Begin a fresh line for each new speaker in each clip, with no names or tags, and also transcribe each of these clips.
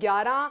11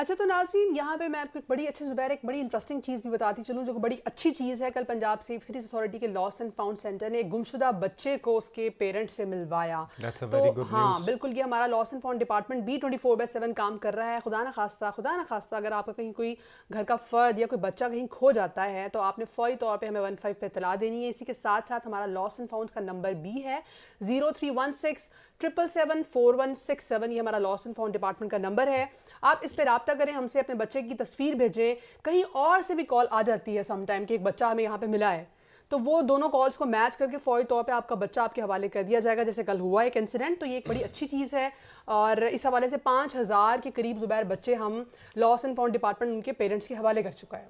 اچھا تو ناظرین یہاں پہ میں آپ کو ایک بڑی اچھی زبیر ایک بڑی انٹرسٹنگ چیز بھی بتاتی چلوں جو کہ بڑی اچھی چیز ہے. کل پنجاب سیف سٹیز اتھارٹی کے لاس اینڈ فاؤنڈ سینٹر نے ایک گمشدہ بچے کو اس کے پیرنٹ سے ملوایا. تو ہاں بالکل یہ ہمارا لاس اینڈ فاؤنڈ ڈپارٹمنٹ بھی 24/7 کام کر رہا ہے. خدا نہ خواستہ اگر آپ کا کہیں کوئی گھر کا فرد یا کوئی بچہ کہیں کھو جاتا ہے تو آپ نے فوری طور پہ ہمیں 15 پہ اطلاع دینی ہے. اسی کے ساتھ ساتھ ہمارا لاس اینڈ فاؤنڈ کا نمبر بھی ہے 0316 777 4167. یہ ہمارا لاس اینڈ فاؤنڈ ڈپارٹمنٹ کا نمبر ہے. آپ اس پہ رابطہ کریں ہم سے, اپنے بچے کی تصویر بھیجیں. کہیں اور سے بھی کال آ جاتی ہے سم ٹائم کہ ایک بچہ ہمیں یہاں پہ ملا ہے, تو وہ دونوں کالز کو میچ کر کے فوری طور پہ آپ کا بچہ آپ کے حوالے کر دیا جائے گا, جیسے کل ہوا ایک انسیڈنٹ. تو یہ ایک بڑی اچھی چیز ہے اور اس حوالے سے 5000 کے قریب زبیر بچے ہم لاس اینڈ فاؤنڈ ڈپارٹمنٹ ان کے پیرنٹس کے حوالے کر چکا ہے.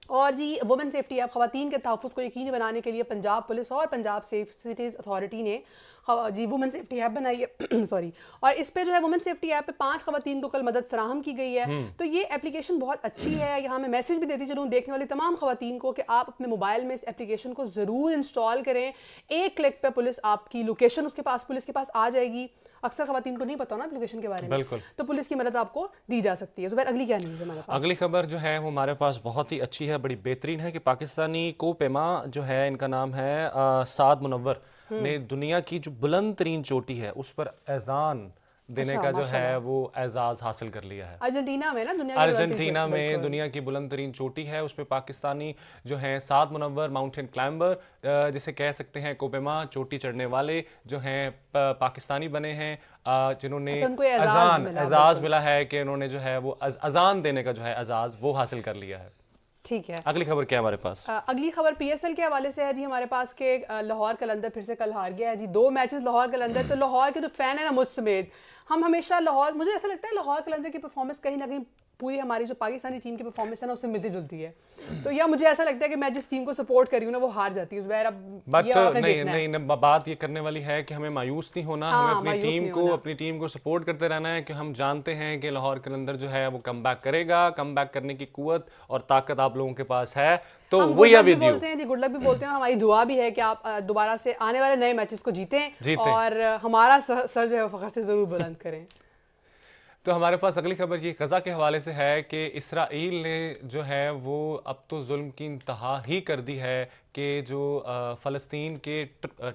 اور جی وومن سیفٹی ایپ, خواتین کے تحفظ کو یقینی بنانے کے لیے پنجاب پولیس اور پنجاب سیف سٹیز اتھارٹی نے جی وومن سیفٹی ایپ بنائی ہے سوری, اور اس پہ جو ہے وومن سیفٹی ایپ پہ 5 خواتین کو کل مدد فراہم کی گئی ہے. تو یہ اپلیکیشن بہت اچھی ہے. یہاں میں میسج بھی دیتی چلوں دیکھنے والی تمام خواتین کو کہ آپ اپنے موبائل میں اس اپلیکیشن کو ضرور انسٹال کریں. ایک کلک پہ پولیس آپ کی لوکیشن اس کے پاس پولیس کے پاس آ جائے گی. اکثر خواتین کو نہیں پتا نا اپلیکیشن کے بارے میں, تو پولیس کی مدد آپ کو دی جا سکتی ہے. زبیر اگلی کیا نیوز ہے ہمارے پاس؟
اگلی خبر جو ہے وہ ہمارے پاس بہت ہی اچھی ہے, بڑی بہترین ہے کہ پاکستانی کو پیما جو ہے ان کا نام ہے سعد منور نے دنیا کی جو بلند ترین چوٹی ہے اس پر اذان دینے کا جو ہے وہ اعزاز حاصل کر لیا ہے.
ارجنٹینا میں نا
ارجنٹینا میں دنیا کی بلند ترین چوٹی ہے, اس پہ پاکستانی جو ہیں سعد منور ماؤنٹین کلائمبر جسے کہہ سکتے ہیں کوپیما چوٹی چڑھنے والے جو ہیں پاکستانی بنے ہیں, جنہوں نے اعزاز ملا ہے کہ انہوں نے جو ہے وہ اذان دینے کا جو ہے اعزاز وہ حاصل کر لیا ہے.
ٹھیک ہے,
اگلی خبر کیا ہمارے پاس؟
اگلی خبر پی ایس ایل کے حوالے سے ہے جی ہمارے پاس کہ لاہور قلندر پھر سے کل ہار گیا ہے جی. 2 میچز لاہور قلندر, تو لاہور کے جو فین ہے نا مجھ سمیت, ہم ہمیشہ لاہور, مجھے ایسا لگتا ہے لاہور قلندر کی پرفارمنس کہیں نہ کہیں پوری ہماری جو پاکستانی ٹیم کی پرفارمنس ہے نا اس سے ملتی جلتی ہے. تو یا مجھے ایسا لگتا ہے کہ میں جس ٹیم کو سپورٹ کر رہی ہوں نا وہ ہار جاتی ہے. زبیر اب
بٹ نہیں, بات یہ کرنے والی ہے کہ ہمیں مایوس نہیں ہونا, ہمیں اپنی ٹیم کو سپورٹ کرتے رہنا ہے کہ ہم جانتے ہیں کہ لاہور قلندر جو ہے وہ کم بیک کرے گا. کم بیک کرنے کی قوت اور طاقت آپ لوگوں کے پاس ہے, تو وہی ابھی
بولتے ہیں جی گڈ لک بھی بولتے ہیں. ہماری دعا بھی ہے کہ آپ دوبارہ سے آنے والے نئے میچز کو جیتیں اور ہمارا سر جو ہے فخر سے ضرور بلند کریں.
تو ہمارے پاس اگلی خبر یہ غزہ کے حوالے سے ہے کہ اسرائیل نے جو ہے وہ اب تو ظلم کی انتہا ہی کر دی ہے کہ جو فلسطین کے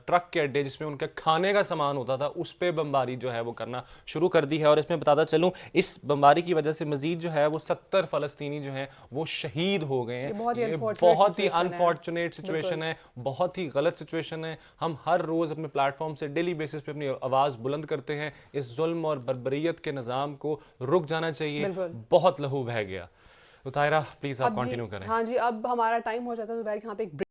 ٹرک کے اڈے جس میں ان کے کھانے کا سامان ہوتا تھا اس پہ بمباری جو ہے وہ کرنا شروع کر دی ہے. اور اس میں بتاتا چلوں اس بمباری کی وجہ سے مزید جو ہے وہ 70 فلسطینی جو ہیں وہ شہید ہو گئے ہیں. یہ بہت ہی انفارچونیٹ سچویشن ہے, بہت ہی غلط سچویشن ہے. ہم ہر روز اپنے پلیٹ فارم سے ڈیلی بیسس پہ اپنی آواز بلند کرتے ہیں. اس ظلم اور بربریت کے نظام کو رک جانا چاہیے, بہت لہو بہہ گیا. تو طاہرہ پلیز آپ کنٹینیو کریں.
ہاں جی, اب ہمارا ٹائم ہو جاتا ہے زبیر یہاں پہ ایک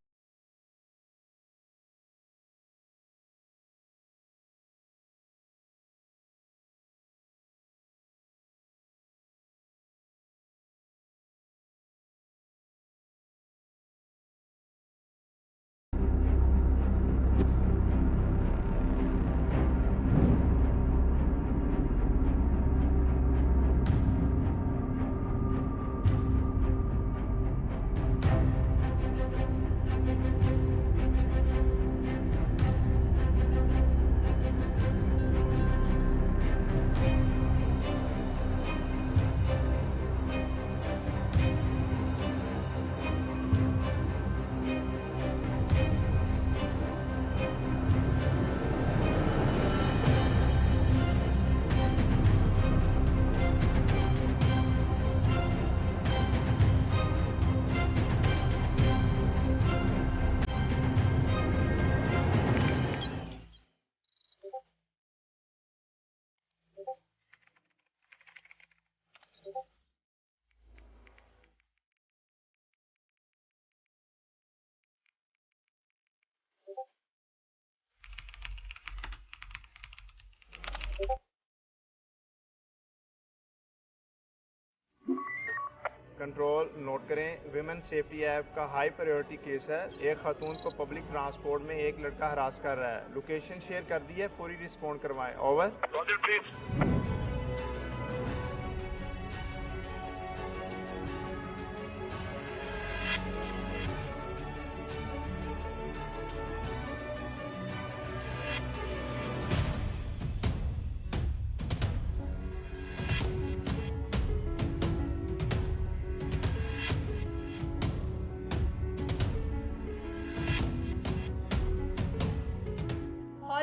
کنٹرول نوٹ کریں, ویمن سیفٹی ایپ کا ہائی پریورٹی کیس ہے. ایک خاتون کو پبلک ٹرانسپورٹ میں ایک لڑکا ہراس کر رہا ہے. لوکیشن شیئر کر دی ہے, فوری رسپونڈ کروائیں. اوور.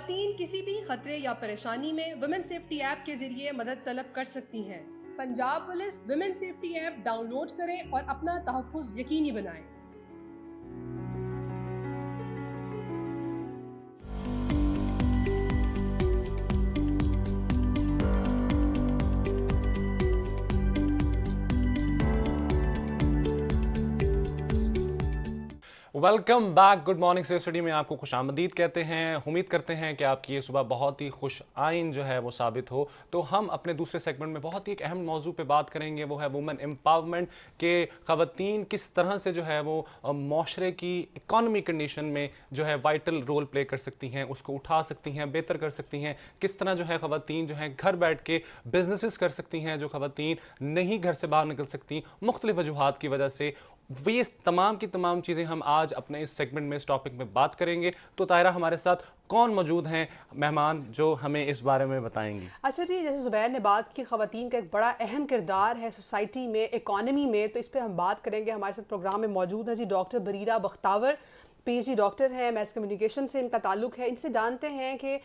خواتین کسی بھی خطرے یا پریشانی میں ویمن سیفٹی ایپ کے ذریعے مدد طلب کر سکتی ہیں۔ Punjab police women safety app download لوڈ کریں اور اپنا تحفظ یقینی بنائیں۔
Welcome back, good morning safe study میں آپ کو خوش آمدید کہتے ہیں۔ امید کرتے ہیں کہ آپ کی یہ صبح بہت ہی خوش آئند جو ہے وہ ثابت ہو۔ تو ہم اپنے دوسرے سیگمنٹ میں بہت ہی ایک اہم موضوع پہ بات کریں گے، وہ ہے وومن امپاورمنٹ، کہ خواتین کس طرح سے جو ہے وہ معاشرے کی اکانومی کنڈیشن میں جو ہے وائٹل رول پلے کر سکتی ہیں، اس کو اٹھا سکتی ہیں، بہتر کر سکتی ہیں۔ کس طرح جو ہے خواتین جو ہیں گھر بیٹھ کے بزنسز کر سکتی ہیں، جو خواتین نہیں گھر سے باہر نکل سکتی مختلف وجوہات کی وجہ سے۔ یہ تمام کی تمام چیزیں ہم آج اپنے اس سیگمنٹ میں، اس ٹاپک میں بات کریں گے۔ تو طاہرہ، ہمارے ساتھ کون موجود ہیں مہمان جو ہمیں اس بارے میں بتائیں گی؟
اچھا جی، جیسے زبیر نے بات کی، خواتین کا ایک بڑا اہم کردار ہے سوسائٹی میں، اکانومی میں، تو اس پہ ہم بات کریں گے۔ ہمارے ساتھ پروگرام میں موجود ہیں جی ڈاکٹر بریرہ بختاور، پی ایچ ڈی ڈاکٹر ہیں، میس کمیونیکیشن سے ان کا تعلق ہے۔ ان سے جانتے ہیں کہ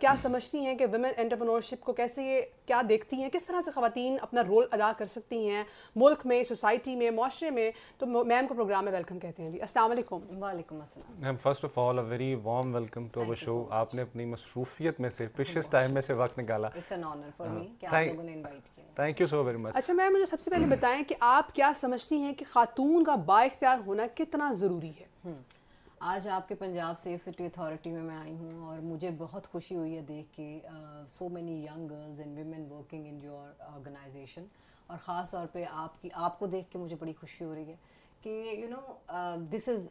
کیا سمجھتی ہیں کہ ویمن انٹرپرینورشپ کو کیسے یہ کیا دیکھتی ہیں، کس طرح سے خواتین اپنا رول ادا کر سکتی ہیں ملک میں، سوسائٹی میں، معاشرے میں۔ تو میم کو پروگرام میں ویلکم کہتے ہیں جی۔ السلام علیکم۔
وعلیکم السلام
ma'am, first of all very warm welcome to our show. آپ نے اپنی مصروفیت میں سے پریشیس ٹائم میں سے وقت نکالا۔
It's an honour for me کہ آپ لوگوں نے انوائٹ کیا۔
Thank you so very much.
اچھا میم، مجھے سب سے پہلے بتائیں کہ آپ کیا سمجھتی ہیں کہ خاتون کا بااختیار ہونا کتنا ضروری ہے؟
آج آپ کے پنجاب سیف سٹی اتھارٹی میں آئی ہوں اور مجھے بہت خوشی ہوئی ہے دیکھ کے so many young girls and women working in your organisation, اور خاص طور پہ آپ کو دیکھ کے مجھے بڑی خوشی ہو رہی ہے کہ this is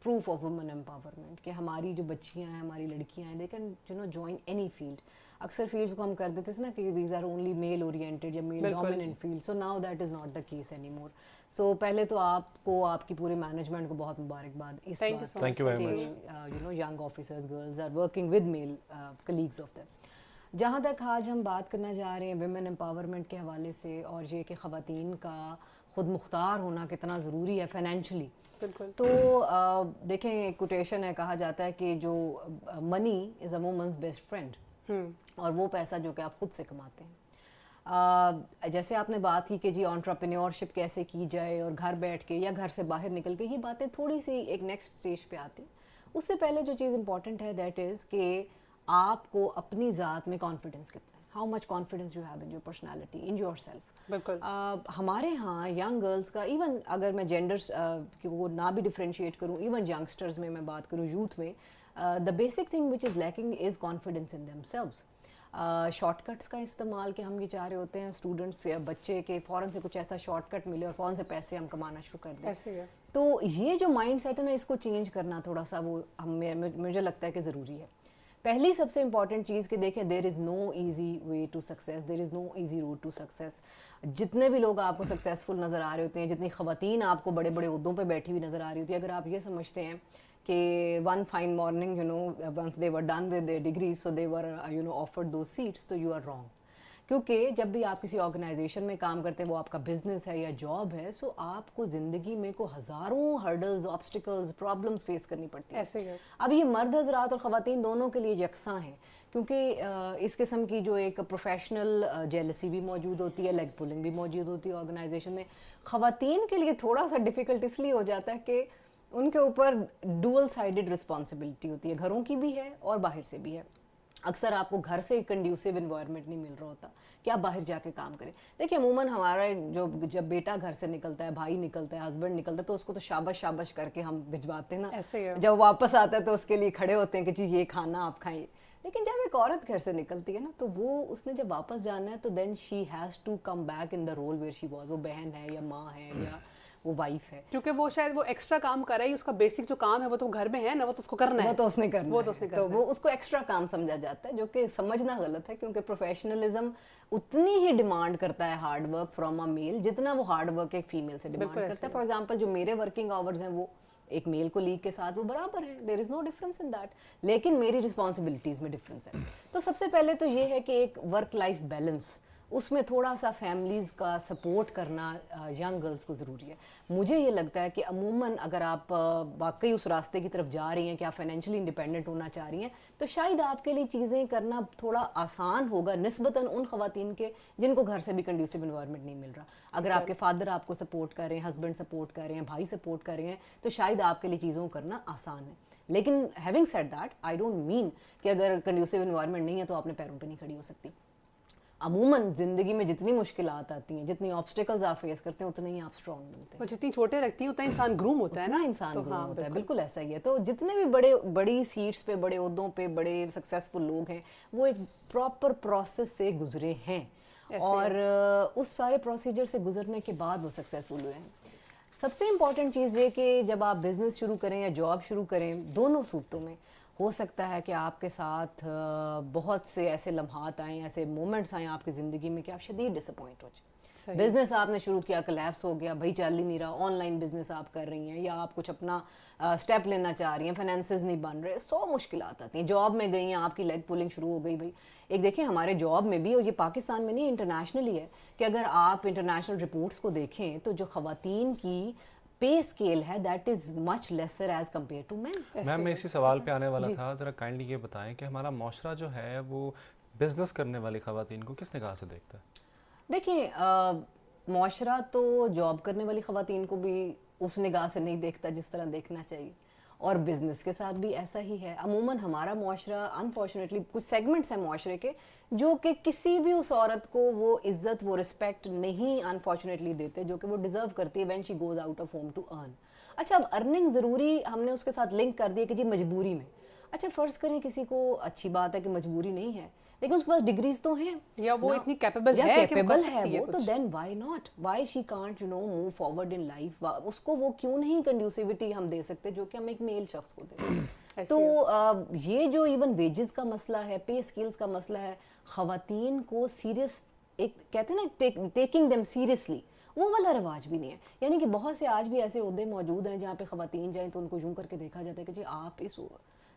proof of woman empowerment, کہ ہماری جو بچیاں ہیں، ہماری لڑکیاں ہیں، they can join any field. اکثر فیلڈس کو ہم کر دیتے تھے نا کہ these are only male oriented یا male dominant field, so now that is not the case any more. So پہلے تو آپ کو، آپ کی پورے مینجمنٹ کو بہت مبارکباد اس بات
تھینک یو ویری
کہ young officers girls are working with male colleagues of them. جہاں تک آج ہم بات کرنا چاہ رہے ہیں ویمن امپاورمنٹ کے حوالے سے، اور یہ کہ خواتین کا خود مختار ہونا کتنا ضروری ہے فائنینشلی، تو دیکھیں ایک کوٹیشن ہے، کہا جاتا ہے کہ جو منی از اے وومنز بیسٹ فرینڈ، اور وہ پیسہ جو کہ آپ خود سے کماتے ہیں۔ جیسے آپ نے بات کی کہ جی انٹرپرینیورشپ کیسے کی جائے اور گھر بیٹھ کے یا گھر سے باہر نکل کے، یہ باتیں تھوڑی سی ایک نیکسٹ اسٹیج پہ آتی۔ اس سے پہلے جو چیز امپورٹنٹ ہے دیٹ از کہ آپ کو اپنی ذات میں کانفیڈنس کتنا ہے، how much confidence you have in your personality, in your self.
بالکل
ہمارے ہاں ینگ گرلس کا، ایون اگر میں جینڈرس کو نہ بھی ڈفرینشیٹ کروں، ایون ینگسٹرز میں بات کروں، یوتھ میں، the basic thing which is lacking is confidence in them selves. Short cuts کا استعمال، کہ ہم یہ چاہ رہے ہوتے ہیں اسٹوڈنٹس یا بچے کے فوراً سے کچھ ایسا شارٹ کٹ ملے اور فوراً سے پیسے ہم کمانا شروع کر دیں۔
ایسے ہے۔
تو یہ جو مائنڈ سیٹ ہے نا، اس کو چینج کرنا تھوڑا سا وہ مجھے لگتا ہے کہ ضروری ہے۔ پہلی سب سے امپورٹنٹ چیز کہ دیکھیں there is no easy way to success, there is no easy road to success. جتنے بھی لوگ آپ کو سکسیزفل نظر آ رہے ہوتے ہیں، جتنی خواتین آپ کو بڑے بڑے عہدوں پہ بیٹھی ہوئی نظر آ رہی ہوتی ہے، اگر آپ یہ سمجھتے ہیں کہ one fine morning once they were done with their degrees so they were offered those seats, تو you are wrong۔ کیونکہ جب بھی آپ کسی آرگنائزیشن میں کام کرتے ہیں، وہ آپ کا بزنس ہے یا جاب ہے، سو آپ کو زندگی میں کو ہزاروں ہرڈلز، آبسٹیکلز، پرابلمس فیس کرنی پڑتی ہیں۔
ایسے ہے۔
اب یہ مرد حضرات اور خواتین دونوں کے لیے یکساں ہیں، کیونکہ اس قسم کی جو ایک پروفیشنل جیلسی بھی موجود ہوتی ہے، لیگ پولنگ بھی موجود ہوتی ہے آرگنائزیشن میں۔ خواتین کے لیے تھوڑا سا ڈیفیکلٹ اس لیے ہو جاتا ہے کہ ان کے اوپر ڈوئل سائیڈڈ رسپانسبلٹی ہوتی ہے، گھروں کی بھی ہے اور باہر سے بھی ہے۔ اکثر آپ کو گھر سے کنڈیوسیو انوائرمنٹ نہیں مل رہا ہوتا کہ آپ باہر جا کے کام کریں۔ دیکھیں عموماً ہمارا جب بیٹا گھر سے نکلتا ہے، بھائی نکلتا ہے، ہسبینڈ نکلتا ہے، تو اس کو تو شاباش کر کے ہم بھجواتے ہیں نا،
ایسے ہے۔
جب واپس آتا ہے تو اس کے لیے کھڑے ہوتے ہیں کہ جی یہ کھانا آپ کھائیں۔ لیکن جب ایک عورت گھر سے نکلتی ہے نا، تو وہ اس نے جب واپس جانا ہے تو then she has to come back in the role where she was. وہ بہن ہے یا ماں ہے یا وہ وائف ہے،
کیونکہ وہ شاید وہ ایکسٹرا کام کر رہی ہے، اس کا بیسک جو کام ہے وہ تو گھر میں ہے نا، وہ تو اس کو کرنا ہے،
وہ تو اس نے کرنا
وہ تو اس نے
ہے، تو وہ اس کو ایکسٹرا کام سمجھا جاتا ہے، جو کہ سمجھنا غلط ہے، کیونکہ پروفیشنلزم اتنی ہی ڈیمانڈ کرتا ہے ہارڈ ورک فرام اے میل جتنا وہ ہارڈ ورک ایک فیمیل سے ڈیمانڈ کرتا ہے۔ فار ایگزامپل جو میرے ورکنگ آورز ہیں وہ ایک میل کولیگ کے ساتھ وہ برابر ہے، دیر is no difference in that, لیکن میری رسپانسبلٹیز میں ڈفرینس ہے۔ تو سب سے پہلے تو یہ ہے کہ ایک ورک لائف بیلنس اس میں تھوڑا سا فیملیز کا سپورٹ کرنا ینگ گرلز کو ضروری ہے. مجھے یہ لگتا ہے کہ عموماً اگر آپ واقعی اس راستے کی طرف جا رہی ہیں کہ آپ فائنینشلی انڈیپینڈنٹ ہونا چاہ رہی ہیں تو شاید آپ کے لیے چیزیں کرنا تھوڑا آسان ہوگا نسبتاً ان خواتین کے جن کو گھر سے بھی کنڈیوسیو انوائرمنٹ نہیں مل رہا. اگر آپ کے فادر آپ کو سپورٹ کر رہے ہیں, ہسبینڈ سپورٹ کر رہے ہیں, بھائی سپورٹ کر رہے ہیں, تو شاید آپ کے لیے چیزوں کو کرنا آسان ہے. لیکن having said that I don't mean کہ اگر کنڈیوسیو انوائرمنٹ نہیں ہے تو آپ اپنے پیروں پہ نہیں کھڑی ہو سکتی. عموماً زندگی میں جتنی مشکلات آتی ہیں, جتنی آبسٹیکلز آپ فیس کرتے ہیں, اتنے ہی آپ اسٹرانگ بنتے ہیں.
اور جتنی چھوٹے رکھتی ہیں اتنا انسان گروم ہوتا ہے نا,
انسان گروم ہوتا ہے. بالکل ایسا ہی ہے. تو جتنے بھی بڑی سیٹس پہ, بڑے عہدوں پہ بڑے سکسیزفل لوگ ہیں, وہ ایک پراپر پروسیس سے گزرے ہیں اور اس سارے پروسیجر سے گزرنے کے بعد وہ سکسیزفل ہوئے ہیں. سب سے امپورٹنٹ چیز یہ کہ جب آپ بزنس شروع کریں یا جاب شروع کریں, دونوں صورتوں میں ہو سکتا ہے کہ آپ کے ساتھ بہت سے ایسے لمحات آئیں, ایسے مومنٹس آئیں آپ کی زندگی میں کہ آپ شدید ڈس اپوائنٹ ہو جائیں. بزنس آپ نے شروع کیا, کلیپس ہو گیا, بھائی چل ہی نہیں رہا, آن لائن بزنس آپ کر رہی ہیں یا آپ کچھ اپنا اسٹیپ لینا چاہ رہی ہیں, فائنینسز نہیں بن رہے, 100 مشکلات آتی ہیں. جاب میں گئی ہیں, آپ کی لیگ پولنگ شروع ہو گئی. بھائی ایک دیکھیں ہمارے جاب میں بھی, اور یہ پاکستان میں نہیں انٹرنیشنلی ہے, کہ اگر آپ انٹرنیشنل رپورٹس کو دیکھیں تو جو خواتین کی پے اسکیل ہے that is much lesser as compare to men.
Ma'am میں اسی سوال پہ آنے والا تھا, ذرا کائنڈلی یہ بتائیں کہ ہمارا معاشرہ جو ہے وہ بزنس کرنے والی خواتین کو کس نگاہ سے دیکھتا ہے؟
دیکھیں معاشرہ تو جاب کرنے والی خواتین کو بھی اس نگاہ سے نہیں دیکھتا جس طرح دیکھنا چاہیے, اور بزنس کے ساتھ بھی ایسا ہی ہے. عموماً ہمارا معاشرہ انفارچونیٹلی کچھ سیگمنٹس ہیں معاشرے کے جو کہ کسی بھی اس عورت کو وہ عزت, وہ رسپیکٹ نہیں انفارچونیٹلی دیتے جو کہ وہ ڈیزرو کرتی ہے when she goes out of home to earn. اچھا اب ارننگ ضروری ہم نے اس کے ساتھ لنک کر دیا کہ جی مجبوری میں. اچھا فرض کریں کسی کو اچھی بات ہے کہ مجبوری نہیں ہے لیکن اس کے پاس ڈگریز تو ہیں
یا وہ اتنی کیپیبل ہے کہ وہ کر سکتی ہے,
تو then why not, why she can't move forward in life. اس کو وہ کیوں نہیں کنڈیوسیوٹی ہم دے سکتے جو کہ ہم ایک میل شخص کو دیں. تو یہ جو ایون ویجز کا مسئلہ ہے, پے اسکلز کا مسئلہ ہے, خواتین کو سیریس, ایک کہتے ہیں نا ٹیکنگ دیم سیریسلی, وہ والا رواج بھی نہیں ہے. یعنی کہ بہت سے آج بھی ایسے عہدے موجود ہیں جہاں پہ خواتین جائیں تو ان کو یوں کر کے دیکھا جاتا ہے کہ جی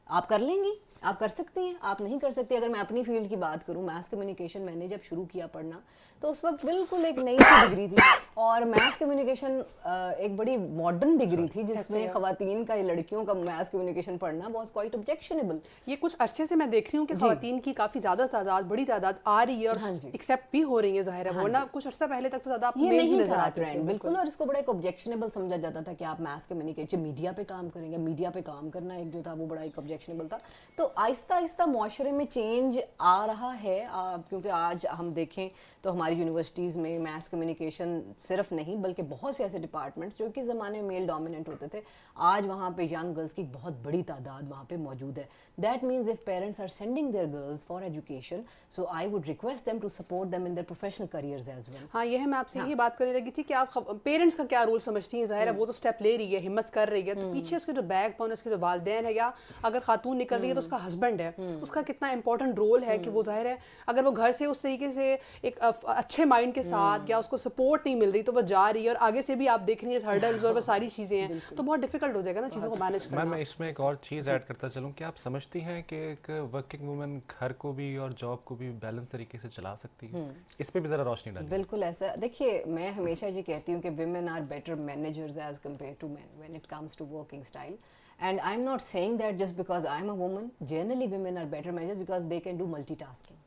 آپ کر لیں گی, آپ کر سکتی ہیں, آپ نہیں کر سکتی. اگر میں اپنی فیلڈ کی بات کروں, میس کمیونیکیشن, میں نے جب شروع کیا پڑھنا تو اس وقت بالکل ایک نئی سی ڈگری تھی, اور میس کمیونیکیشن ایک بڑی ماڈرن ڈگری تھی جس میں خواتین کا, لڑکیوں کا میس کمیونیکیشن پڑھنا واز کوائٹ آبجیکشنیبل.
یہ کچھ عرصے سے میں دیکھ رہی ہوں کہ خواتین کی کافی زیادہ تعداد, بڑی تعداد آ رہی ہے اور ایکسیپٹ بھی ہو رہی ہے, ظاہر ہے, ورنہ کچھ عرصہ پہلے تک تو زیادہ آپ کو
یہ نہیں
نظر
تھا
آتے
ٹرینڈ بالکل, اور اس کو بڑا ایک آبجیکشنیبل سمجھا جاتا تھا کہ آپ میس کمیونیکیشن میڈیا پہ کام کریں گے. میڈیا پہ کام کرنا ایک جو تھا وہ بڑا ایک آبجیکشنیبل تھا. تو آہستہ آہستہ معاشرے میں چینج آ رہا ہے, کیونکہ آج ہم دیکھیں تو ہماری یونیورسٹیز میں میس کمیونیکیشن صرف نہیں بلکہ بہت سے ایسے ڈپارٹمنٹس جو کہ زمانے میں میل ڈومیننٹ ہوتے تھے, آج وہاں پہ ینگ گرلس کی بہت بڑی تعداد وہاں پہ موجود ہے. That means if parents are sending their girls for education, so I would request them to support them in their professional careers as well.
ہاں یہ ہے, میں آپ سے یہی بات کرنے لگی تھی کہ آپ پیرنٹس کا کیا رول سمجھتی ہیں. ظاہر ہے وہ تو اسٹیپ لے رہی ہے, ہمت کر رہی ہے, تو پیچھے اس کے جو بیک بون, اس کے جو والدین ہے, یا اگر خاتون نکل رہی ہے تو اس کا ہسبینڈ ہے, اس کا کتنا امپورٹنٹ رول ہے کہ وہ ظاہر ہے اگر وہ گھر سے اس طریقے سے ایک اچھے مائنڈ کے ساتھ, یا اس کو سپورٹ نہیں مل رہی تو وہ جا رہی ہے, اور آگے سے بھی آپ دیکھ رہی ہیں ہرڈلز اور وہ ساری چیزیں ہیں, تو بہت ڈیفیکلٹ ہو جائے گا نا چیزوں کو مینیج کرنا.
میں اس میں ایک اور چیز ایڈ کرتا چلوں کہ آپ سمجھتی ہیں کہ ایک ورکنگ وومن گھر کو بھی اور جاب کو بھی بیلنس طریقے سے چلا سکتی ہے؟ اس پہ بھی ذرا روشنی ڈالیں.
بالکل ایسا. دیکھیے میں ہمیشہ یہ کہتی ہوں کہ women are better managers as compare to men when it comes to working style. And I'm not saying that just because I'm a woman. Generally women are better managers because they can do multitasking.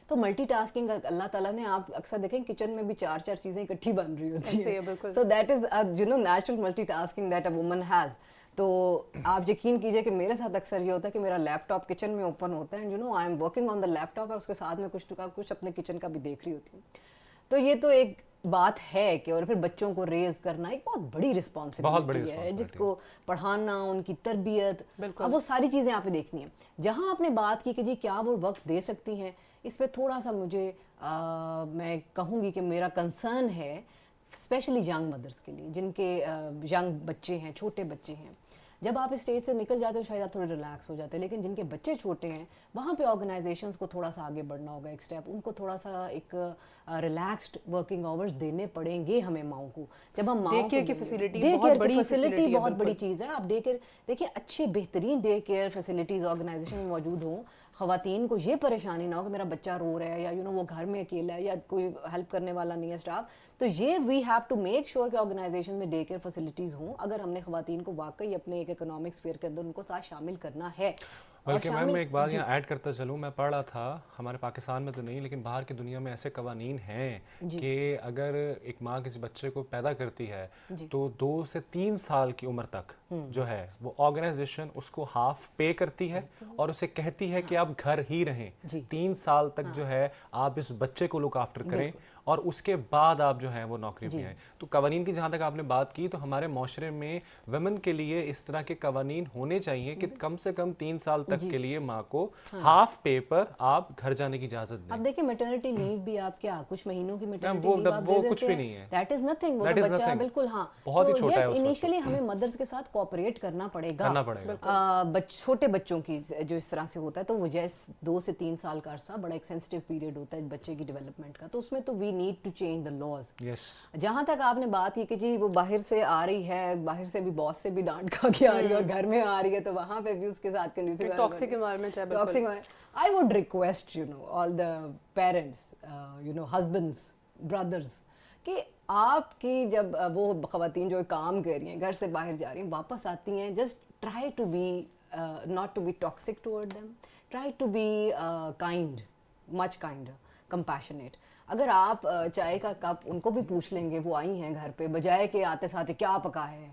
تو multi tasking اللہ تعالیٰ نے, آپ اکثر دیکھیں kitchen میں بھی 4 چیزیں اکٹھی بن رہی ہوتی ہیں. So that is natural multi tasking that a woman has. تو آپ یقین کیجئے کہ میرے ساتھ اکثر یہ ہوتا ہے کہ میرا لیپ ٹاپ کچن میں اوپن ہوتا ہے, and I am working on the laptop, اور اس کے ساتھ میں کچھ اپنے کچن کا بھی دیکھ رہی ہوتی ہوں. تو یہ تو ایک بات ہے کہ, اور پھر بچوں کو ریز کرنا ایک بہت بڑی رسپانسبلٹی ہے, جس کو پڑھانا, ان کی تربیت, اب وہ ساری چیزیں آپ نے دیکھنی ہیں. جہاں آپ نے بات کی کہ جی کیا وہ وقت دے سکتی ہیں, اس پہ تھوڑا سا مجھے میں کہوں گی کہ میرا کنسرن ہے اسپیشلی ینگ مدرس کے لیے, جن کے ینگ بچے ہیں, چھوٹے بچے ہیں. جب آپ اسٹیج سے نکل جاتے ہو شاید آپ تھوڑے ریلیکس ہو جاتے ہیں, لیکن جن کے بچے چھوٹے ہیں وہاں پہ آرگنائزیشنس کو تھوڑا سا آگے بڑھنا ہوگا, ایک اسٹیپ, ان کو تھوڑا سا ایک ریلیکسڈ ورکنگ آورس دینے پڑیں گے ہمیں ماؤں کو. جب ہم ماؤں
کی فیسلٹی
بہت بڑی چیز ہے. آپ ڈے کیئر دیکھیں, اچھے بہترین ڈے کیئر فیسلٹیز آرگنائزیشن میں موجود ہوں, خواتین کو یہ پریشانی نہ ہو کہ میرا بچہ رو رہا ہے یا وہ گھر میں اکیلا ہے یا کوئی ہیلپ کرنے والا نہیں ہے اسٹاف. تو یہ we have to make sure کہ آرگنائزیشن میں ڈے کیئر فیسلٹیز ہوں اگر ہم نے خواتین کو واقعی اپنے ایک اکنامک اسفیئر کے اندر ان کو ساتھ شامل کرنا ہے.
بلکہ میں ایک بات یہاں ایڈ کرتا چلوں, میں پڑھ رہا تھا ہمارے پاکستان میں تو نہیں لیکن باہر کی دنیا میں ایسے قوانین ہیں کہ اگر ایک ماں کسی بچے کو پیدا کرتی ہے تو 2 سے 3 سال کی عمر تک جو ہے وہ آرگنائزیشن اس کو ہاف پے کرتی ہے اور اسے کہتی ہے کہ آپ گھر ہی رہیں, 3 سال تک جو ہے آپ اس بچے کو لک آفٹر کریں اور اس کے بعد آپ جو ہیں وہ نوکری پہ آئیں. تو قوانین کی جہاں تک آپ نے بات کی تو ہمارے معاشرے میں ویمن کے لیے اس طرح کے قوانین ہونے چاہیے کہ کم سے کم 3 سال تک کے لیے ماں کو ہاف پے پر آپ گھر جانے کی اجازت دیں.
اب دیکھیں میٹرنٹی لیو بھی آپ کیا کچھ مہینوں کی میٹرنٹی لیو آپ
وہ
دے
کچھ
دیتے
بھی
ہیں,
نہیں ہے,
دیٹ از نتھنگ, وہ تو بچہ بالکل ہاں
بہت ہی چھوٹا ہے اس وقت.
انیشلی ہمیں مدرس کے ساتھ کوآپریٹ کرنا پڑے گا. چھوٹے بچوں کی جو اس طرح سے ہوتا ہے تو وہ 2 سے 3 سال کا عرصہ بڑا ایک سینسٹیو پیریڈ ہوتا ہے بچے کی ڈیولپمنٹ کا, تو اس میں تو we need to change the laws. جہاں تک آپ نے بات کی کہ جی وہ باہر سے آ رہی ہے, باہر سے بھی باس سے بھی ڈانٹ کھا کے آ رہی ہے اور گھر میں آ رہی ہے تو وہاں پہ بھی اس کے ساتھ
ٹاکسک انوائرمنٹ ہے.
I would request all the parents, husbands, brothers کہ آپ کی جب وہ خواتین جو کام کر رہی ہیں گھر سے باہر جا رہی ہیں واپس آتی ہیں, just try to be not to be toxic toward them, try to be kind, much kinder, compassionate. اگر آپ چائے کا کپ ان کو بھی پوچھ لیں گے, وہ آئی ہیں گھر پہ, بجائے کہ آتے ساتھ کیا پکا ہے,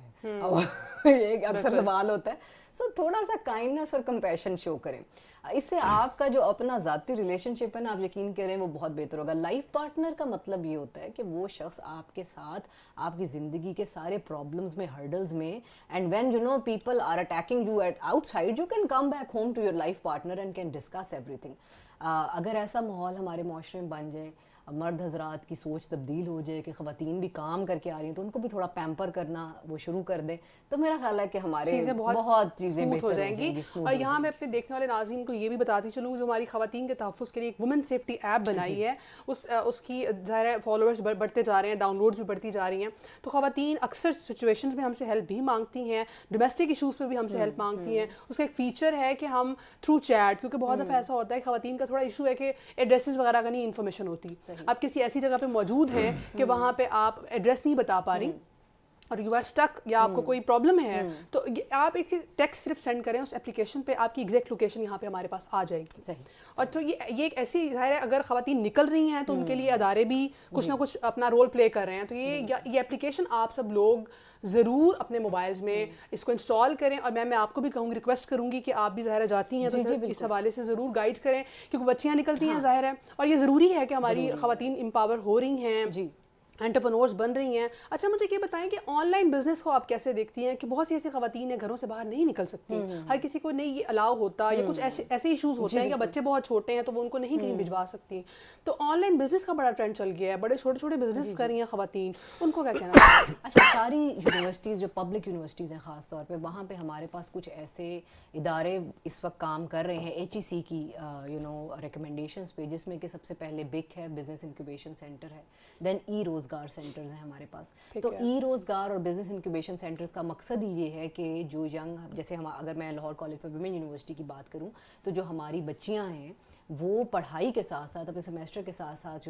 ایک اکثر سوال ہوتا ہے. سو تھوڑا سا کائنڈنس اور کمپیشن شو کریں, اس سے آپ کا جو اپنا ذاتی ریلیشن شپ ہے نا, آپ یقین کریں وہ بہت بہتر ہوگا. لائف پارٹنر کا مطلب یہ ہوتا ہے کہ وہ شخص آپ کے ساتھ آپ کی زندگی کے سارے پرابلمز میں, ہرڈلز میں, and when people are attacking you at outside, you can come back home to your life partner and can discuss everything. اگر ایسا ماحول ہمارے معاشرے میں بن جائے, مرد حضرات کی سوچ تبدیل ہو جائے کہ خواتین بھی کام کر کے آ رہی ہیں تو ان کو بھی تھوڑا پیمپر کرنا وہ شروع کر دیں, تو میرا خیال ہے کہ ہمارے بہت چیزیں بہتر
ہو جائیں گی. اور یہاں میں اپنے دیکھنے والے ناظرین کو یہ بھی بتاتی چلوں, جو ہماری خواتین کے تحفظ کے لیے ایک وومن سیفٹی ایپ بنائی ہے, اس کی ظاہر ہے فالوورز بڑھتے جا رہے ہیں, ڈاؤن لوڈز بھی بڑھتی جا رہی ہیں. تو خواتین اکثر سچویشنز میں ہم سے ہیلپ بھی مانگتی ہیں, ڈومیسٹک ایشوز پہ بھی ہم سے ہیلپ مانگتی ہیں. اس کا ایک فیچر ہے کہ ہم تھرو چیٹ, کیونکہ بہت دفعہ ایسا ہوتا ہے خواتین کا تھوڑا ایشو ہے کہ ایڈریسز وغیرہ کا نہیں انفارمیشن ہوتی, آپ کسی ایسی جگہ پہ موجود ہیں کہ وہاں پہ آپ ایڈریس نہیں بتا پا رہی اور یو آر اسٹک یا آپ کو کوئی پرابلم ہے, تو آپ ایک ٹیکسٹ صرف سینڈ کریں اس اپلیکیشن پہ, آپ کی ایگزیکٹ لوکیشن یہاں پہ ہمارے پاس آ جائے گی. اور تو یہ ایک ایسی ظاہر ہے اگر خواتین نکل رہی ہیں تو ان کے لیے ادارے بھی کچھ نہ کچھ اپنا رول پلے کر رہے ہیں. تو یہ اپلیکیشن آپ سب لوگ ضرور اپنے موبائلز میں اس کو انسٹال کریں, اور میں آپ کو بھی کہوں گی, ریکویسٹ کروں گی کہ آپ بھی ظاہر جاتی ہیں تو اس حوالے سے ضرور گائیڈ کریں, کیونکہ بچیاں نکلتی ہیں ظاہر ہے, اور یہ ضروری ہے کہ ہماری خواتین امپاور ہو رہی ہیں, انٹرپرنورز بن رہی ہیں. اچھا مجھے یہ بتائیں کہ آن لائن بزنس کو آپ کیسے دیکھتی ہیں, کہ بہت سی ایسی خواتین ہیں گھروں سے باہر نہیں نکل سکتی, ہر کسی کو نہیں یہ الاؤ ہوتا, یا کچھ ایسے ایشوز ہوتے ہیں کہ بچے بہت چھوٹے ہیں تو وہ ان کو نہیں کہیں بھجوا سکتی. تو آن لائن بزنس کا بڑا ٹرینڈ چل گیا ہے, بڑے چھوٹے چھوٹے بزنس کر رہی ہیں خواتین, ان کو کیا کہنا ہے؟
اچھا, ساری یونیورسٹیز جو پبلک یونیورسٹیز ہیں خاص طور پہ, وہاں پہ ہمارے پاس کچھ ایسے ادارے اس وقت کام کر رہے ہیں HEC کی ریکمنڈیشنز پہ, جس میں کہ سب سے پہلے BIC ہے, بزنس انکیوبیشن سینٹر ہے, دین روزگار سینٹرز ہیں ہمارے پاس. تو روزگار اور بزنس انکیوبیشن سینٹرز کا مقصد ہی یہ ہے کہ جو ینگ, جیسے اگر میں Lahore College of women university کی بات کروں تو جو ہماری بچیاں ہیں وہ پڑھائی کے ساتھ ساتھ اپنے سیمیسٹر کے ساتھ ساتھ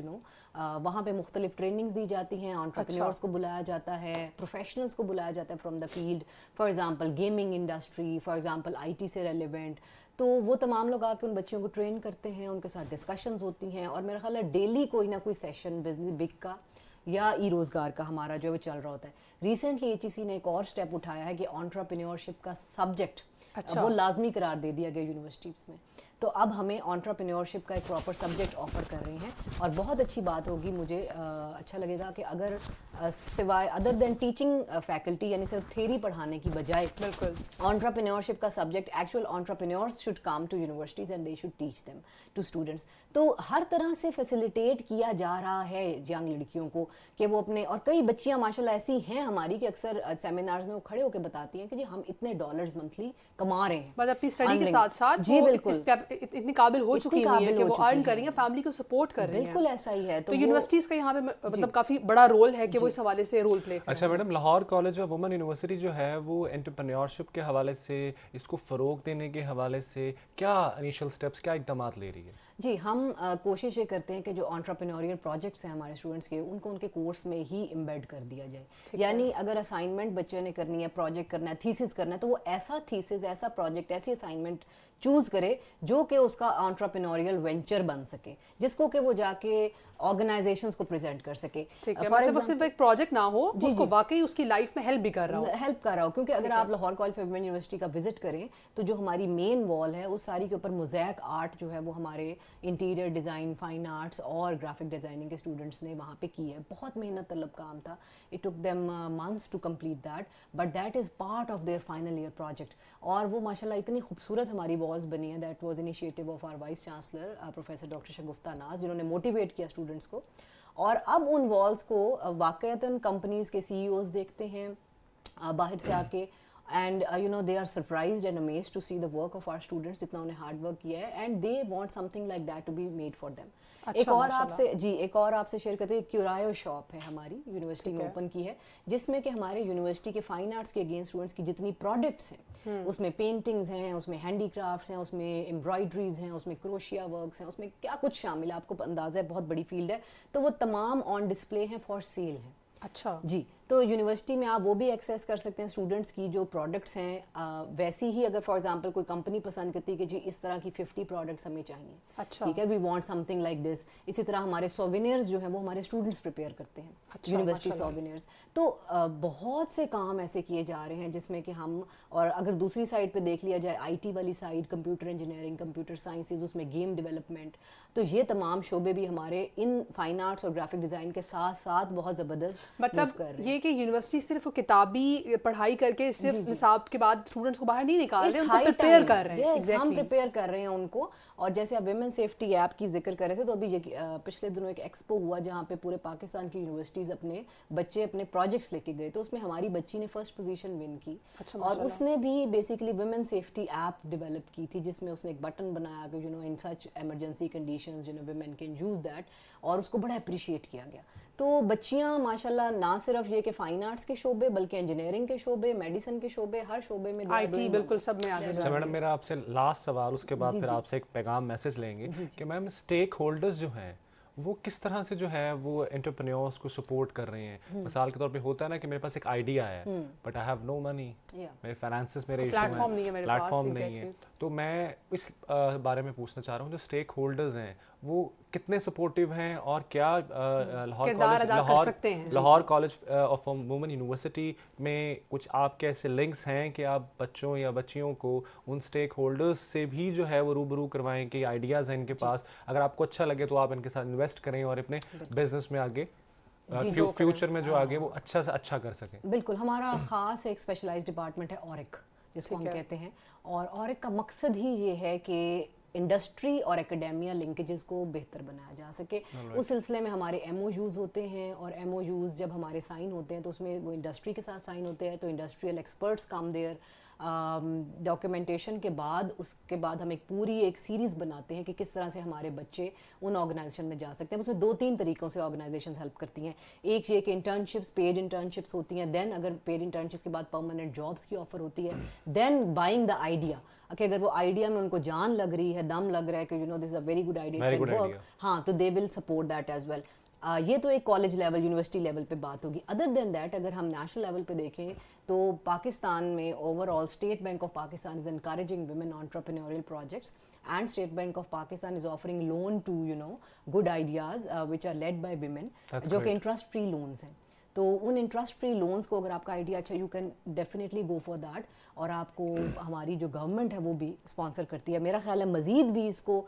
وہاں پہ مختلف ٹریننگز دی جاتی ہیں, انٹرپرینیورس کو بلایا جاتا ہے, پروفیشنلس کو بلایا جاتا ہے from the field, for example gaming industry, for example IT سے ریلیونٹ. تو وہ تمام لوگ آ کے ان بچیوں کو ٹرین کرتے ہیں, ان کے ساتھ ڈسکشنز ہوتی ہیں, اور میرا خیال ہے ڈیلی کوئی نہ کوئی سیشن بزنس BIC کا یا روزگار کا ہمارا جو ہے چل رہا ہوتا ہے. ریسنٹلی HEC نے ایک اور اسٹیپ اٹھایا ہے کہ انٹرپرینیورشپ کا سبجیکٹ وہ لازمی قرار دے دیا گیا یونیورسٹیز میں. تو اب ہمیں انٹرپرینیورشپ کا ایک پراپر سبجیکٹ آفر کر رہے ہیں, اور بہت اچھی بات ہوگی, مجھے اچھا لگے گا کہ اگر سوائے ادر دین ٹیچنگ فیکلٹی, یعنی صرف تھیوری پڑھانے کی بجائے, بالکل انٹرپرینیورشپ کا subject actual entrepreneurs should come to universities and they should teach them to students. تو ہر طرح سے فیسیلیٹیٹ کیا جا رہا ہے ینگ لڑکیوں کو کہ وہ اپنے, اور کئی بچیاں ماشاء اللہ ایسی ہیں ہماری کہ اکثر سیمینارز میں وہ کھڑے ہو کے بتاتی ہیں کہ جی ہم اتنے ڈالرز منتھلی کما رہے ہیں
بس اپنی اسٹڈی کے ساتھ ساتھ
جی بالکل
اتنی قابل ہو چکی ہوئی ہیں کہ وہ ارن کر رہی ہیں, فیملی کو سپورٹ کر رہی ہیں.
بالکل ایسا ہی ہے.
تو یونیورسٹیز کا یہاں پہ مطلب کافی بڑا رول ہے کہ وہ اس حوالے سے رول پلے کریں.
اچھا madam, Lahore College of Women University جو ہے وہ انٹرپرینیورشپ کے حوالے سے, اس کو فروغ دینے کے حوالے سے کیا انیشیل سٹیپس, کیا اقدامات لے رہی ہے؟
جی ہم کوشش یہ کرتے ہیں کہ جو انٹرپرینوریل پروجیکٹس ہیں ہمارے اسٹوڈنٹس کے, ان کو ان کے کورس میں ہی امبیڈ کر دیا جائے. یعنی اگر اسائنمنٹ بچے نے کرنی ہے, پروجیکٹ کرنا ہے, تھیسس کرنا ہے, تو وہ ایسا تھیسس, ایسا پروجیکٹ, ایسی اسائنمنٹ چوز کرے جو کہ اس کا انٹرپرینوریل وینچر بن سکے, جس کو کہ وہ جا کے آرگنائزیشنز کو پریزنٹ کر سکے.
مطلب وہ صرف ایک پروجیکٹ نہ ہو, اس کو واقعی اس کی لائف میں ہیلپ بھی کر رہا ہو.
ہیلپ کر رہا ہو, کیونکہ اگر آپ Lahore College of Women University کا وزٹ کریں تو جو ہماری مین وال ہے اس ساری کے اوپر موزیک آرٹ جو ہے وہ ہمارے انٹیریئر ڈیزائن, فائن آرٹس اور گرافک ڈیزائننگ کے اسٹوڈنٹس نے وہاں پہ کی ہے. بہت محنت طلب کام تھا. It took them months to complete that, but that is part of their final year project. اور وہ ماشاء اللہ اتنی خوبصورت ہماری والس بنی ہیں. That was initiative of our vice chancellor professor doctor Shagufta Naz, جنہوں نے موٹیویٹ کیا اسٹوڈنٹس کو. اور اب ان والس کو واقعتاً کمپنیز کے سی ای اوز دیکھتے ہیں باہر سے آ کے, and you know they are surprised and amazed to see the work of our students, جتنا انہیں ہارڈ ورک کیا ہے, and they want something like that to be made for them. ایک اور آپ سے شیئر کرتے ہیں, کیورایو شاپ ہے ہماری یونیورسٹی میں اوپن کی ہے, جس میں کہ ہمارے یونیورسٹی کے فائن آرٹس کے اگین اسٹوڈنٹس کی جتنی پروڈکٹس ہیں, اس میں پینٹنگز ہیں, اس میں ہینڈی کرافٹس ہیں, اس میں ایمبرائڈریز ہیں, اس میں کروشیا ورکس ہیں, اس میں کیا کچھ شامل ہے, آپ کو اندازہ ہے بہت بڑی فیلڈ ہے. تو وہ تمام آن ڈسپلے ہیں, فار سیل ہیں.
اچھا
جی, تو یونیورسٹی میں آپ وہ بھی ایکسیس کر سکتے ہیں اسٹوڈنٹس کی جو پروڈکٹس ہیں. ویسی ہی اگر فار ایگزامپل کوئی کمپنی پسند کرتی ہے کہ جی اس طرح کی 50 پروڈکٹس ہمیں چاہیے, ٹھیک ہے, we want something like this. اسی طرح ہمارے سووینئرز جو ہیں وہ ہمارے اسٹوڈنٹس پریپیئر کرتے ہیں, یونیورسٹی سووینئرز. تو بہت سے کام ایسے کیے جا رہے ہیں جس میں کہ ہم, اور اگر دوسری سائڈ پہ دیکھ لیا جائے آئی ٹی والی side, computer engineering, computer sciences, اس میں گیم ڈیولپمنٹ, تو یہ تمام شعبے بھی ہمارے ان فائن آرٹس اور گرافک ڈیزائن کے ساتھ ساتھ بہت زبردست
مطلب یہ کہ یونیورسٹی صرف کتابی پڑھائی کر کے صرف نصاب کے بعد اسٹوڈنٹس کو باہر نہیں نکال رہے, ان کو پریپیئر کر رہے ہیں.
ہم پریپیئر کر رہے ہیں ان کو. اور جیسے آپ ویمن سیفٹی ایپ کی ذکر کر رہے تھے, تو ابھی پچھلے دنوں ایک ایکسپو ہوا جہاں پہ پورے پاکستان کی یونیورسٹیز اپنے بچے اپنے پروجیکٹس لے کے گئے, تو اس میں ہماری بچی نے فرسٹ پوزیشن ون کی. اور اس نے بھی basically women safety app develop کی تھی, جس میں اس نے ایک بٹن بنایا کہ you know in such emergency conditions you know women can use that, اور اس کو بڑا اپریشیٹ کیا گیا. تو بچیاں ماشاءاللہ نہ صرف یہ کہ فائن آرٹس کے شعبے, بلکہ انجینئرنگ کے شعبے, میڈیسن کے شعبے, ہر شعبے میں
آئی ٹی, بالکل سب میں آگے.
اچھا میڈم, میرا آپ سے لاسٹ سوال, اس کے بعد پھر آپ سے ایک پیغام میسج لیں گے کہ میم اسٹیک ہولڈرز جو ہیں وہ کس طرح سے جو ہے وہ انٹرپرینیورس کو سپورٹ کر رہے ہیں. مثال کے طور پہ ہوتا ہے نا کہ میرے پاس ایک آئیڈیا ہے بٹ آئی ہیو نو منی, میرے فائنانسز میرے ایشو ہیں, پلیٹ فارم نہیں ہے. تو میں اس بارے میں پوچھنا چاہ رہا ہوں جو اسٹیک ہولڈرز ہیں وہ کتنے سپورٹیو ہیں, اور کیا Lahore College of Women University میں کچھ آپ کے ایسے لنکس ہیں کہ آپ بچوں یا بچیوں کو ان اسٹیک ہولڈرز سے بھی جو ہے وہ روبرو کروائیں کہ آئیڈیاز ہیں ان کے پاس, اگر آپ کو اچھا لگے تو آپ ان کے ساتھ انویسٹ کریں اور اپنے بزنس میں آگے فیوچر میں جو آگے وہ اچھا سے اچھا کر سکیں.
بالکل, ہمارا خاص ایک اسپیشلائزڈ ڈپارٹمنٹ ہے اورک, جس کو ہم کہتے ہیں, اور اورک کا مقصد ہی یہ ہے کہ انڈسٹری اور اکیڈیمیا لنکیجز کو بہتر بنایا جا سکے. اس سلسلے میں ہمارے ایم او یوز ہوتے ہیں, اور ایم او یوز جب ہمارے سائن ہوتے ہیں تو اس میں وہ انڈسٹری کے ساتھ سائن ہوتے ہیں, تو industrial experts come there. Documentation کے بعد اس کے بعد ہم ایک پوری ایک سیریز بناتے ہیں کہ کس طرح سے ہمارے بچے ان آرگنائزیشن میں جا سکتے ہیں. اس میں 2-3 طریقوں سے آرگنائزیشنز ہیلپ کرتی ہیں. ایک یہ کہ انٹرنشپس, پیڈ انٹرنشپس ہوتی ہیں, دین اگر پیڈ انٹرنشپس کے بعد پرماننٹ جابس کی آفر ہوتی ہے, دین بائنگ دا آئیڈیا, کہ اگر وہ آئیڈیا میں ان کو جان لگ رہی ہے, دم لگ رہا ہے کہ you know this is a very good idea, ہاں, تو they will support that as well. یہ تو ایک کالج لیول, یونیورسٹی لیول پہ بات ہوگی. ادر دین دیٹ اگر ہم نیشنل لیول پہ دیکھیں تو پاکستان میں overall State Bank of Pakistan is encouraging women entrepreneurial projects, and State Bank of Pakistan is offering loan to you know good ideas which are led by women, جو کہ interest free loans ہیں. تو in interest free loans کو اگر آپ کا idea اچھا, you can definitely go for that, اور آپ کو ہماری جو گورنمنٹ ہے وہ بھی اسپانسر کرتی ہے. میرا خیال ہے مزید بھی اس کو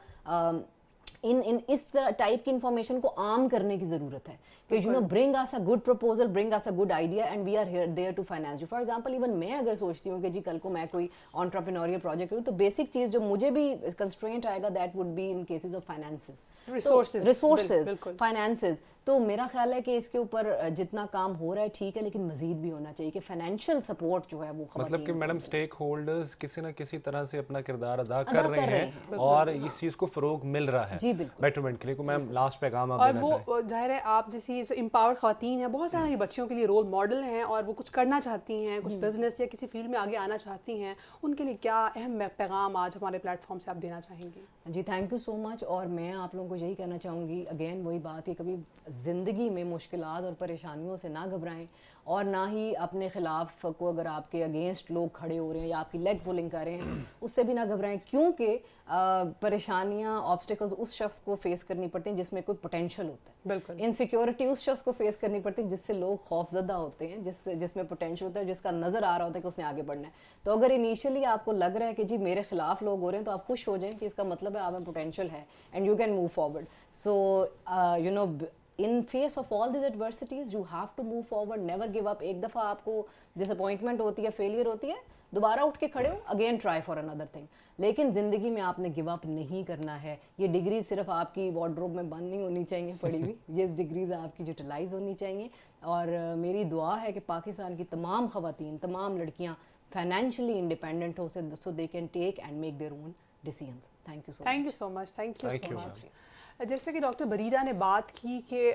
اس طرح ٹائپ کی انفارمیشن کو عام کرنے کی ضرورت ہے, کہ you know bring us a good proposal, bring us a good idea and we are here there to finance you. For example even میں اگر سوچتی ہوں کہ جی کل کو میں کوئی entrepreneurial project کروں تو بیسک چیز جو مجھے بھی constraint آئے گا that would be in cases of finances, resources, finances. تو میرا خیال ہے کہ اس کے اوپر جتنا کام ہو رہا ہے ٹھیک ہے لیکن مزید بھی ہونا چاہیے کہ فائنینشیل سپورٹ جو ہے وہ
مطلب کہ میڈم اسٹیک ہولڈرز کسی نہ کسی طرح سے اپنا کردار ادا کر رہے ہیں اور اس چیز کو فروغ مل رہا ہے بیٹرمنٹ کے لیے. میم لاسٹ پیغام آپ دینا چاہیں.
اور وہ ظاہر ہے آپ جیسی امپاورڈ خواتین ہیں بہت ساری بچیوں کے لیے رول ماڈل ہیں اور وہ کچھ کرنا چاہتی ہیں, کچھ بزنس یا کسی فیلڈ میں آگے آنا چاہتی ہیں, ان کے لیے کیا اہم پیغام آج ہمارے پلیٹ فارم سے آپ دینا چاہیں گی؟
جی تھینک یو سو مچ. اور میں آپ لوگوں کو یہی کہنا چاہوں گی اگین وہی بات ہے کبھی زندگی میں مشکلات اور پریشانیوں سے نہ گھبرائیں اور نہ ہی اپنے خلاف کو اگر آپ کے اگینسٹ لوگ کھڑے ہو رہے ہیں یا آپ کی لیگ پولنگ کر رہے ہیں اس سے بھی نہ گھبرائیں, کیونکہ پریشانیاں آبسٹیکلز اس شخص کو فیس کرنی پڑتی ہیں جس میں کوئی پوٹینشیل ہوتا ہے.
بالکل.
انسیکیورٹی اس شخص کو فیس کرنی پڑتی ہے جس سے لوگ خوف زدہ ہوتے ہیں, جس میں پوٹینشیل ہوتا ہے, جس کا نظر آ رہا ہوتا ہے کہ اس نے آگے بڑھنا ہے. تو اگر انیشیلی آپ کو لگ رہا ہے کہ جی میرے خلاف لوگ ہو رہے ہیں تو آپ خوش ہو جائیں کہ اس کا مطلب ہے آپ میں پوٹینشیل ہے and you can move forward. So you know in face of all these adversities you have to move forward, never give up. ایک دفعہ آپ کو disappointment ہوتی ہے, failure ہوتی ہے, دوبارہ اٹھ کے کھڑے ہو, again try for another thing. لیکن زندگی میں آپ نے گیو اپ نہیں کرنا ہے. یہ ڈگری صرف آپ کی وارڈروب میں بند نہیں ہونی چاہیے پڑی ہوئی, یہ ڈگریز آپ کی یوٹیلائز ہونی چاہیے. اور میری دعا ہے کہ پاکستان کی تمام خواتین, تمام لڑکیاں فائنینشلی انڈیپینڈنٹ ہو so they can take and make their own decisions. Thank you so much.
Thank you so much. جیسے کہ ڈاکٹر بریرہ نے بات کی کہ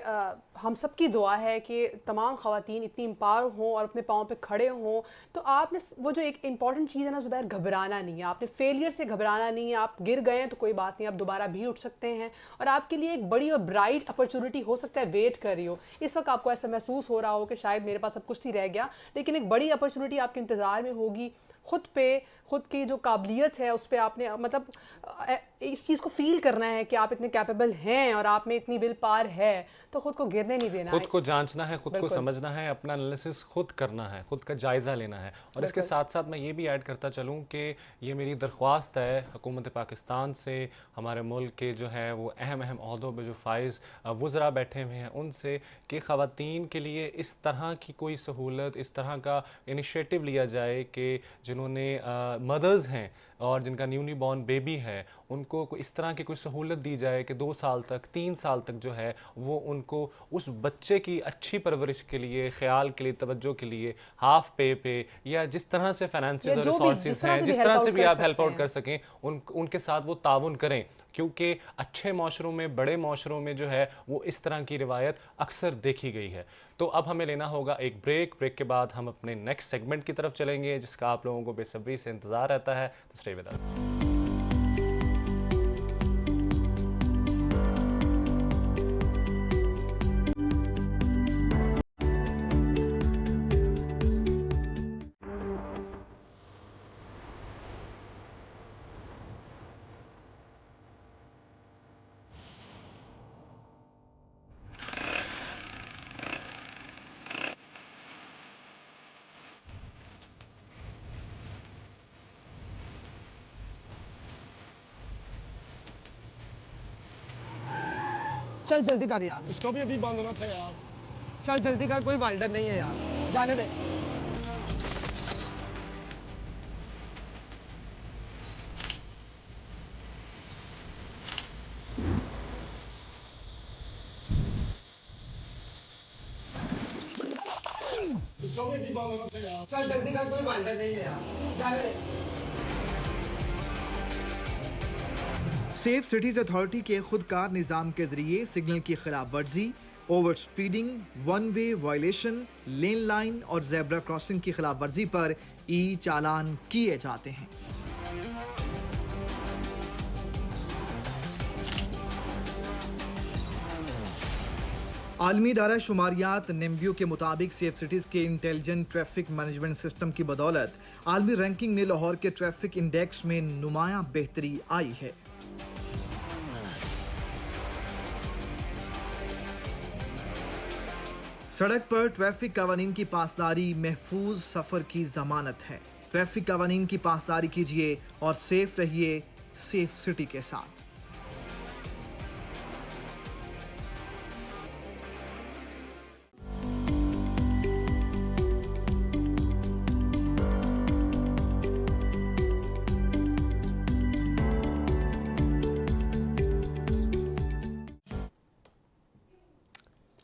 ہم سب کی دعا ہے کہ تمام خواتین اتنی امپاور ہوں اور اپنے پاؤں پہ کھڑے ہوں. تو آپ نے وہ جو ایک امپورٹنٹ چیز ہے نا زبیر, گھبرانا نہیں ہے, آپ نے فیلئر سے گھبرانا نہیں ہے. آپ گر گئے ہیں تو کوئی بات نہیں, آپ دوبارہ بھی اٹھ سکتے ہیں اور آپ کے لیے ایک بڑی اور برائٹ اپرچونٹی ہو سکتا ہے ویٹ کر رہی ہو. اس وقت آپ کو ایسا محسوس ہو رہا ہو کہ شاید میرے پاس اب کچھ نہیں رہ گیا, لیکن ایک بڑی اپرچونٹی آپ کے انتظار میں ہوگی. خود کی جو قابلیت ہے اس پہ آپ نے مطلب اس چیز کو فیل کرنا ہے کہ آپ اتنے کیپیبل ہیں اور آپ میں اتنی ول پاور ہے, تو خود کو گرنے نہیں دینا ہے,
خود کو جانچنا ہے, خود کو سمجھنا ہے, اپنا انالیسس خود کرنا ہے, خود کا جائزہ لینا ہے. اور اس کے ساتھ ساتھ میں یہ بھی ایڈ کرتا چلوں کہ یہ میری درخواست ہے حکومت پاکستان سے, ہمارے ملک کے جو ہے وہ اہم عہدوں پہ جو فائز وزراء بیٹھے ہوئے ہیں ان سے, کہ خواتین کے لیے اس طرح کی کوئی سہولت, اس طرح کا انیشیٹو لیا جائے کہ جنہوں نے مدرز ہیں اور جن کا نیولی بورن بیبی ہے ان کو اس طرح کی کوئی سہولت دی جائے کہ 2 سال تک 3 سال تک جو ہے وہ ان کو اس بچے کی اچھی پرورش کے لیے, خیال کے لیے, توجہ کے لیے ہاف پہ یا جس طرح سے فائنینشیل ریسورسز ہیں جس طرح سے بھی آپ ہیلپ آؤٹ کر سکیں ان کے ساتھ وہ تعاون کریں. کیونکہ اچھے معاشروں میں, بڑے معاشروں میں جو ہے وہ اس طرح کی روایت اکثر دیکھی گئی ہے. تو اب ہمیں لینا ہوگا ایک بریک کے بعد ہم اپنے نیکسٹ سیگمنٹ کی طرف چلیں گے جس کا آپ لوگوں کو بے صبری سے انتظار رہتا ہے. تو اسٹے ود اس.
چل جلدی کر یار, اس کو بھی ابھی باندھنا تھا یار. چل جلدی کر, کوئی وائلڈر نہیں ہے یار, جانے دے. اس کو بھی ابھی باندھنا تھا یار. چل جلدی کر, کوئی وائلڈر نہیں ہے یار, جانے دے.
سیف سٹیز اتھارٹی کے خودکار نظام کے ذریعے سگنل کی خلاف ورزی, over speeding, one way violation, lane line اور زیبرا کراسنگ کی خلاف ورزی پر ای چالان کیے جاتے ہیں. عالمی ادارہ شماریات نیمبیو کے مطابق سیف سٹیز کے انٹیلیجنٹ ٹریفک مینجمنٹ سسٹم کی بدولت عالمی رینکنگ میں لاہور کے ٹریفک انڈیکس میں نمایاں بہتری آئی ہے. سڑک پر ٹریفک قوانین کی پاسداری محفوظ سفر کی ضمانت ہے. ٹریفک قوانین کی پاسداری کیجیے اور سیف رہیے سیف سٹی کے ساتھ.